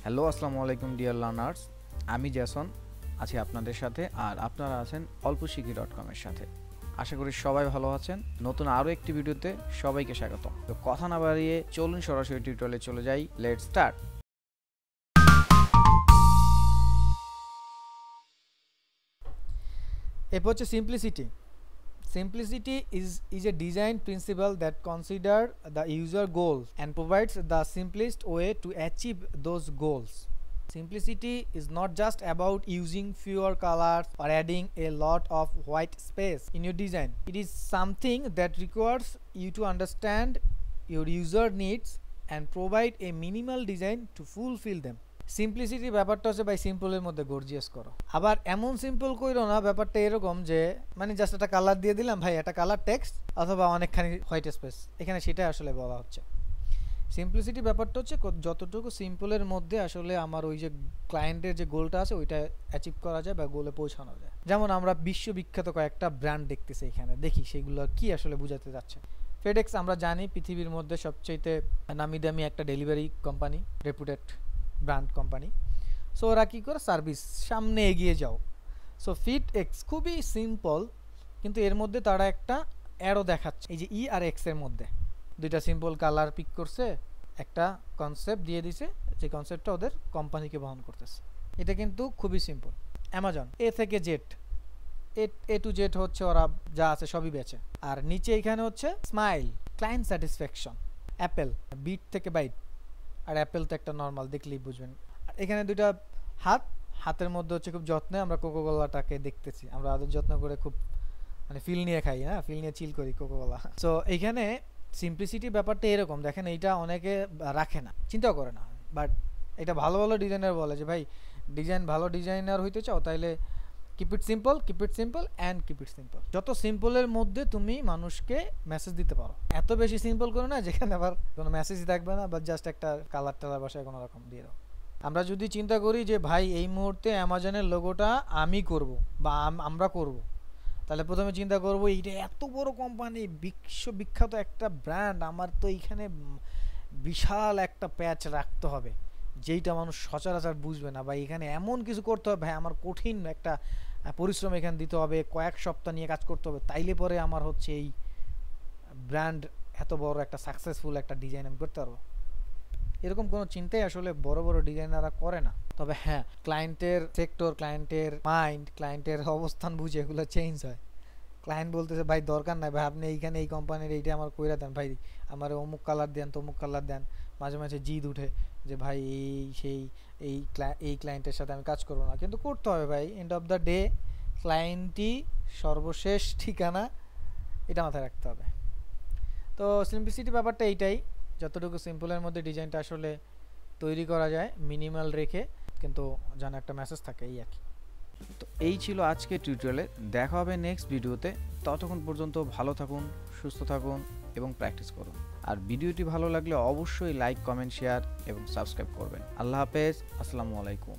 Hello আসসালামু আলাইকুম dear learners, আমি জ্যাসন আছি আপনাদের সাথে, আর আপনারা আছেন অল্পশিখি.com এর সাথে। আশা করি সবাই ভালো আছেন। নতুন আরও একটি ভিডিওতে সবাইকে স্বাগত। তো কথা না বাড়িয়ে চলুন সরাসরি টিউটোরিয়ালে চলে যাই। Let's start. এরপর হচ্ছে simplicity. Simplicity is a design principle that consider the user goals and provides the simplest way to achieve those goals. Simplicity is not just about using fewer colors or adding a lot of white space in your design. It is something that requires you to understand your user needs and provide a minimal design to fulfill them. Simplicity ব্যাপারটা হচ্ছে ভাই সিম্পলের মধ্যে gorgeous করো। আবার এমন simple কইরো না, ব্যাপারটা এরকম যে মানে জাস্ট একটা কালার দিয়ে দিলাম ভাই, একটা কালার টেক্সট অথবা অনেকখানি হোয়াইট স্পেস, এখানে সেটা আসলে বলা হচ্ছে। সিম্পলিসিটি ব্যাপারটা হচ্ছে যতটুকু সিম্পলের মধ্যে আসলে আমার ওই যে ক্লায়েন্টের যে গোলটা আছে ওইটা অ্যাচিভ করা যায় বা গোলে পৌঁছানো যায়। যেমন আমরা বিশ্ববিখ্যাত কয়েকটা ব্র্যান্ড দেখতেছি এখানে, দেখি সেগুলো কি আসলে বোঝাতে যাচ্ছে। ফেডেক্স আমরা জানি পৃথিবীর মধ্যে সবচেয়ে নামি দামি একটা delivery company, রেপুটেড brand company. So ওরা কী করে সার্ভিস, সামনে এগিয়ে যাও। সো ফিটএক্স খুবই সিম্পল, কিন্তু এর মধ্যে তারা একটা অ্যারো দেখাচ্ছে, এই যে ই আর এক্স এর মধ্যে দুইটা সিম্পল কালার পিক করছে, একটা কনসেপ্ট দিয়ে দিছে, যে কনসেপ্টটা ওদের কোম্পানিকে বহন করতেছে। এটা কিন্তু খুবই সিম্পল। অ্যামাজন এ থেকে জেড, এ টু জেড হচ্ছে ওরা যা আছে সবই বেচে। আর নিচে এখানে হচ্ছে smile, client satisfaction. Apple bit থেকে বাইট, আর অ্যাপেল তো একটা নর্মাল দেখলেই বুঝবেন। এখানে দুইটা হাতের মধ্যে হচ্ছে খুব যত্নে আমরা কোকোকোলাটাকে দেখতেছি, আমরা আদর যত্ন করে খুব মানে ফিল নিয়ে খাই, হ্যাঁ ফিল নিয়ে চিল করি কোকোকোলা। সো এইখানে সিম্পলিসিটি ব্যাপারটা এরকম, দেখেন এইটা অনেকে রাখে না, চিন্তা করে না, বাট এটা ভালো ভালো ডিজাইনার বলে যে ভাই ভালো ডিজাইনার হইতে চাও তাইলে keep it simple and keep it simple. যত সিম্পলের মধ্যে তুমি মানুষকে মেসেজ দিতে পারো, এত বেশি সিম্পল করো না যেখানে আবার কোনো মেসেজ থাকবে না, বা জাস্ট একটা কালার টালার বাসায় কোনো রকম দিয়ে দাও। আমরা যদি চিন্তা করি যে ভাই এই মুহূর্তে অ্যামাজনের লোগোটা আমি করব বা আমরা করব, তাহলে প্রথমে চিন্তা করব এইটা এত বড় কোম্পানি, বিশ্ববিখ্যাত একটা ব্র্যান্ড, আমার তো এইখানে বিশাল একটা প্যাচ রাখতে হবে যেইটা মানুষ সচরাচর বুঝবে না, বা এখানে এমন কিছু করতে হবে ভাই, আমার কঠিন একটা পরিশ্রম এখানে দিতে হবে, কয়েক সপ্তাহ নিয়ে কাজ করতে হবে, তাইলে পরে আমার হচ্ছে এই ব্র্যান্ড এত বড় একটা সাকসেসফুল একটা ডিজাইন আমি করতে পারবো। এরকম কোনো চিন্তাই আসলে বড় বড় ডিজাইনাররা করে না। তবে হ্যাঁ, ক্লায়েন্টের সেক্টর, ক্লায়েন্টের মাইন্ড, ক্লায়েন্টের অবস্থান বুঝে এগুলো চেঞ্জ হয়। ক্লায়েন্ট বলতেছে ভাই দরকার নাই ভাই, আপনি এইখানে এই কোম্পানির এইটা আমার কইরা দেন ভাই, আমার অমুক কালার দেন তমুক কালার দেন। মাঝে মাঝে জিদ উঠে যে ভাই এই ক্লায়েন্টের সাথে আমি কাজ করবো না, কিন্তু করতে হবে ভাই। এন্ড অফ দ্য ডে ক্লায়েন্টই সর্বশেষ ঠিকানা, এটা মাথায় রাখতে হবে। তো সিম্পলিসিটি ব্যাপারটা এইটাই, যতটুকু সিম্পলের মধ্যে ডিজাইনটা আসলে তৈরি করা যায় মিনিমাল রেখে, কিন্তু যেন একটা মেসেজ থাকে, এই আর কি। তো এই ছিল আজকের টিউটোরিয়ালে, দেখা হবে নেক্সট ভিডিওতে। ততক্ষণ পর্যন্ত ভালো থাকুন, সুস্থ থাকুন এবং প্র্যাকটিস করুন। আর ভিডিওটি ভালো লাগলে অবশ্যই লাইক, কমেন্ট, শেয়ার এবং সাবস্ক্রাইব করবেন। আল্লাহ হাফেজ, আসসালামু আলাইকুম।